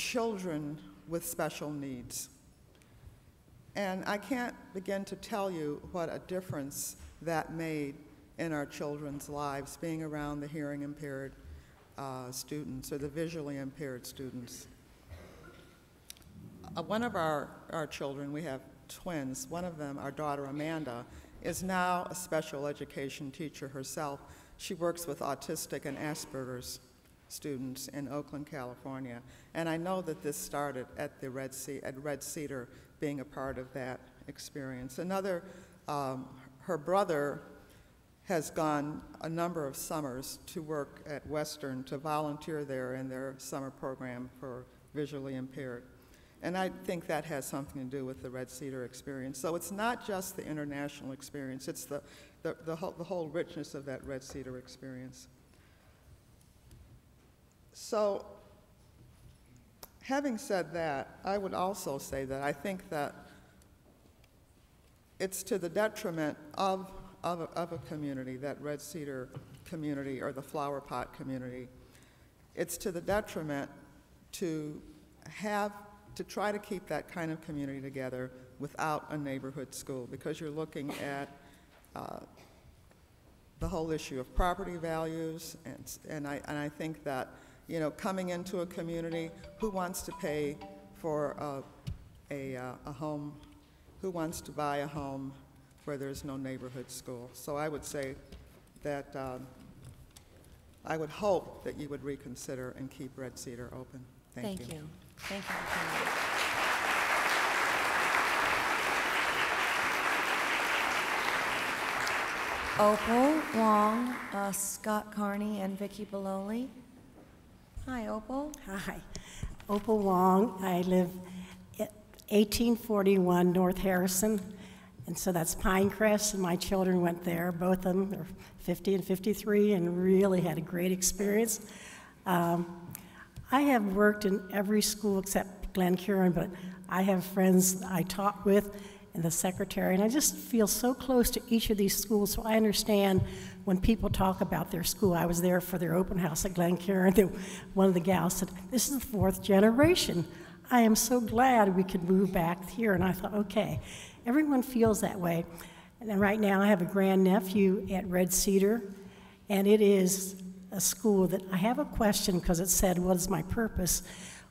children with special needs. And I can't begin to tell you what a difference that made in our children's lives, being around the hearing impaired students or the visually impaired students. One of our children, we have twins, one of them, our daughter Amanda, is now a special education teacher herself. She works with autistic and Asperger's students in Oakland, California. And I know that this started at Red Cedar, being a part of that experience. Another, her brother has gone a number of summers to work at Western to volunteer there in their summer program for visually impaired. And I think that has something to do with the Red Cedar experience. So it's not just the international experience, it's the whole richness of that Red Cedar experience. So, having said that, I would also say that I think that it's to the detriment of a community, that Red Cedar community or the Flower Pot community. It's to the detriment to try to keep that kind of community together without a neighborhood school, because you're looking at the whole issue of property values, and I think that, you know, coming into a community, who wants to pay for a home, who wants to buy a home where there's no neighborhood school? So I would say that I would hope that you would reconsider and keep Red Cedar open. Thank you. Thank you. Thank you. Opal Wong, Scott Carney, and Vicki Bololi. Hi, Opal. Hi. Opal Wong. I live at 1841 North Harrison, and so that's Pinecrest, and my children went there. Both of them are 50 and 53 and really had a great experience. I have worked in every school except Glen Curran, but I have friends I taught with and the secretary, and I just feel so close to each of these schools, so I understand when people talk about their school. I was there for their open house at Glen Curran. One of the gals said, "This is the 4th generation. I am so glad we could move back here." And I thought, okay, everyone feels that way. And then right now I have a grandnephew at Red Cedar, and it is a school that I have a question because it said, what is my purpose?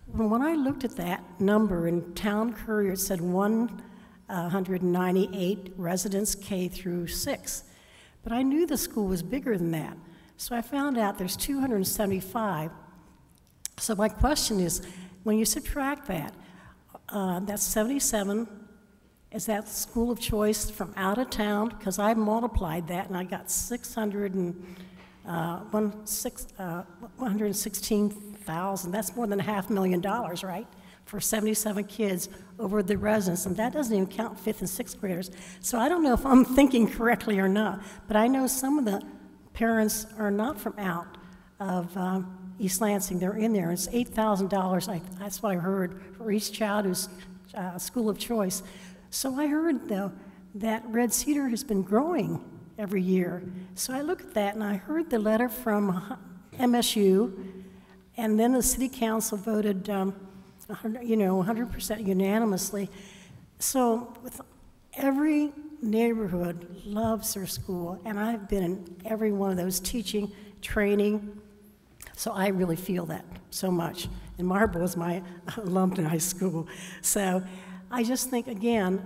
When I looked at that number in Town Courier, it said 198 residents K through 6. But I knew the school was bigger than that. So I found out there's 275. So my question is, when you subtract that, that's 77. Is that school of choice from out of town? Because I multiplied that and I got 116,000. That's more than $500,000, right? For 77 kids over the residents, and that doesn't even count 5th and 6th graders. So I don't know if I'm thinking correctly or not, but I know some of the parents are not from out of East Lansing. They're in there. It's $8,000. That's what I heard for each child who's school of choice. So I heard, though, that Red Cedar has been growing every year. So I look at that, and I heard the letter from MSU, and then the city council voted 100% unanimously. So with every neighborhood loves their school, and I've been in every one of those teaching, training, so I really feel that so much. And Marble is my alumni high school. So I just think, again,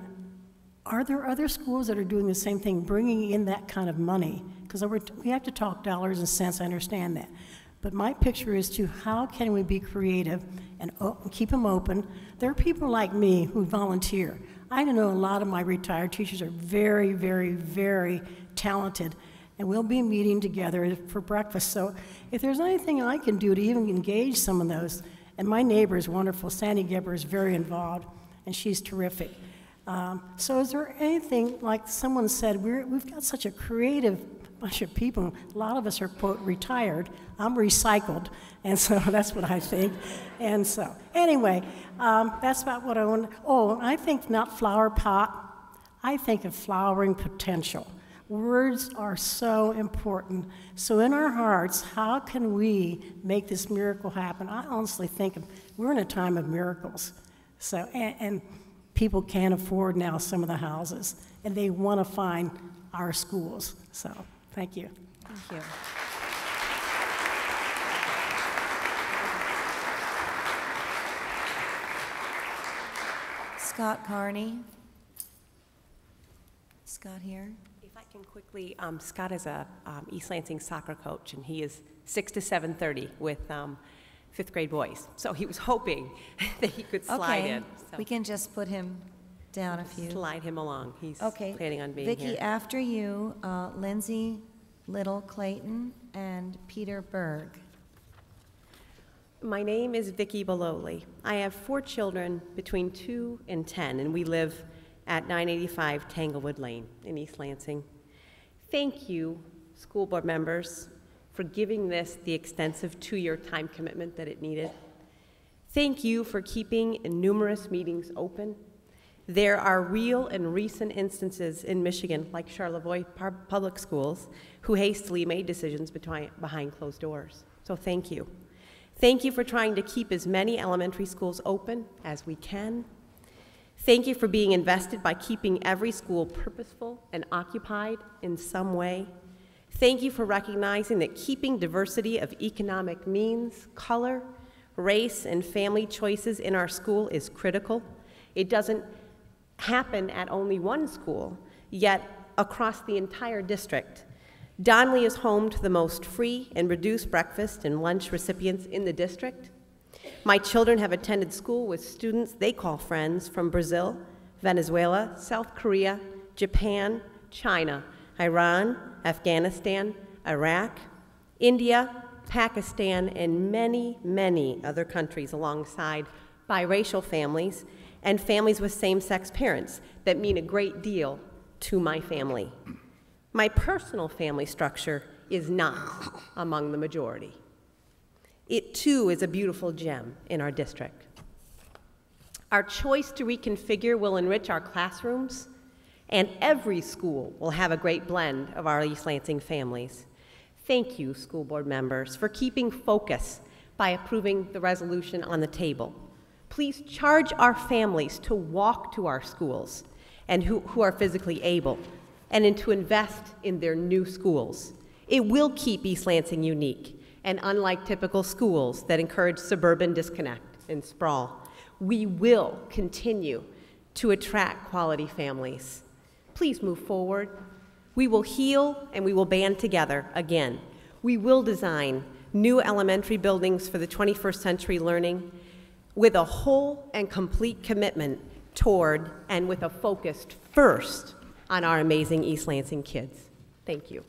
are there other schools that are doing the same thing, bringing in that kind of money? Because we have to talk dollars and cents, I understand that. But my picture is to how can we be creative and keep them open. There are people like me who volunteer. I know a lot of my retired teachers are very, very, very talented, and we'll be meeting together for breakfast. So if there's anything I can do to even engage some of those, and my neighbor is wonderful, Sandy Gebber is very involved, and she's terrific. So is there anything, like someone said, we've got such a creative bunch of people. A lot of us are, quote, retired. I'm recycled, and so that's what I think. And so, anyway, that's about what I want. Oh, I think not flower pot. I think of flowering potential. Words are so important. So in our hearts, how can we make this miracle happen? I honestly think of we're in a time of miracles. So, and people can't afford now some of the houses, and they want to find our schools. So, thank you. Thank you. Scott Carney. Scott here. If I can quickly, Scott is a East Lansing soccer coach, and he is 6 to 7:30 with fifth grade boys. So he was hoping that he could slide in. So We can just put him down a few. slide him along. He's Okay. planning on being Vicki, here. after you, Lindsay Little Clayton and Peter Berg. My name is Vicki Beloli. I have 4 children between 2 and 10, and we live at 985 Tanglewood Lane in East Lansing. Thank you, school board members, for giving this the extensive 2-year time commitment that it needed. Thank you for keeping numerous meetings open. There are real and recent instances in Michigan, like Charlevoix Public Schools, who hastily made decisions behind closed doors. So thank you. Thank you for trying to keep as many elementary schools open as we can. Thank you for being invested by keeping every school purposeful and occupied in some way. Thank you for recognizing that keeping diversity of economic means, color, race, and family choices in our school is critical. It doesn't happen at only one school, yet across the entire district. Donley is home to the most free and reduced breakfast and lunch recipients in the district. My children have attended school with students they call friends from Brazil, Venezuela, South Korea, Japan, China, Iran, Afghanistan, Iraq, India, Pakistan, and many, many other countries alongside biracial families and families with same-sex parents that mean a great deal to my family. My personal family structure is not among the majority. It too is a beautiful gem in our district. Our choice to reconfigure will enrich our classrooms, and every school will have a great blend of our East Lansing families. Thank you, school board members, for keeping focus by approving the resolution on the table. Please charge our families to walk to our schools and who are physically able, and to invest in their new schools. It will keep East Lansing unique, and unlike typical schools that encourage suburban disconnect and sprawl, we will continue to attract quality families. Please move forward. We will heal and we will band together again. We will design new elementary buildings for the 21st century learning with a whole and complete commitment toward and with a focused first on our amazing East Lansing kids. Thank you.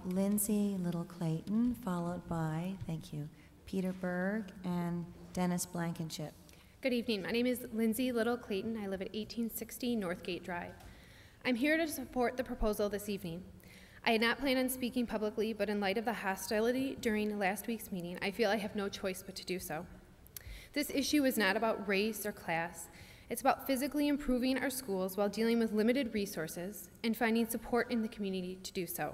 Lindsay Little Clayton, followed by, thank you, Peter Berg and Dennis Blankenship. Good evening. My name is Lindsay Little Clayton. I live at 1860 Northgate Drive. I'm here to support the proposal this evening. I had not planned on speaking publicly, but in light of the hostility during last week's meeting, I feel I have no choice but to do so. This issue is not about race or class. It's about physically improving our schools while dealing with limited resources and finding support in the community to do so.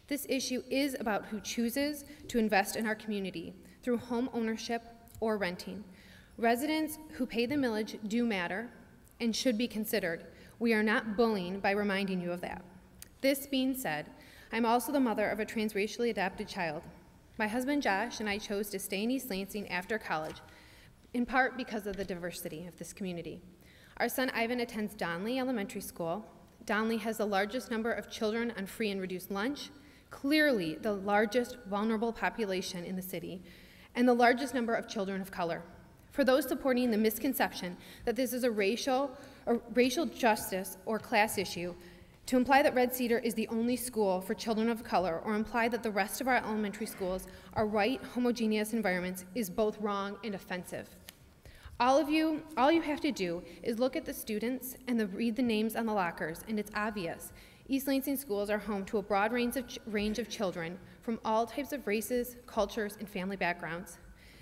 This issue is about who chooses to invest in our community through home ownership or renting. Residents who pay the millage do matter and should be considered. We are not bullying by reminding you of that. This being said, I'm also the mother of a transracially adopted child. My husband Josh and I chose to stay in East Lansing after college, in part because of the diversity of this community. Our son Ivan attends Donley Elementary School. Donley has the largest number of children on free and reduced lunch, clearly the largest vulnerable population in the city, and the largest number of children of color. For those supporting the misconception that this is a racial justice or class issue, to imply that Red Cedar is the only school for children of color or imply that the rest of our elementary schools are white, homogeneous environments is both wrong and offensive. All you have to do is look at the students and read the names on the lockers, and it's obvious. East Lansing schools are home to a broad range of children from all types of races, cultures, and family backgrounds.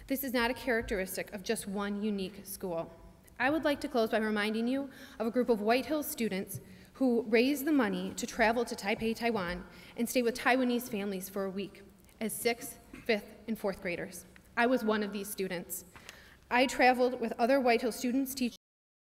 This is not a characteristic of just one unique school. I would like to close by reminding you of a group of White Hills students who raised the money to travel to Taipei, Taiwan, and stay with Taiwanese families for a week as 6th, 5th, and 4th graders. I was one of these students. I traveled with other White Hill students, teachers,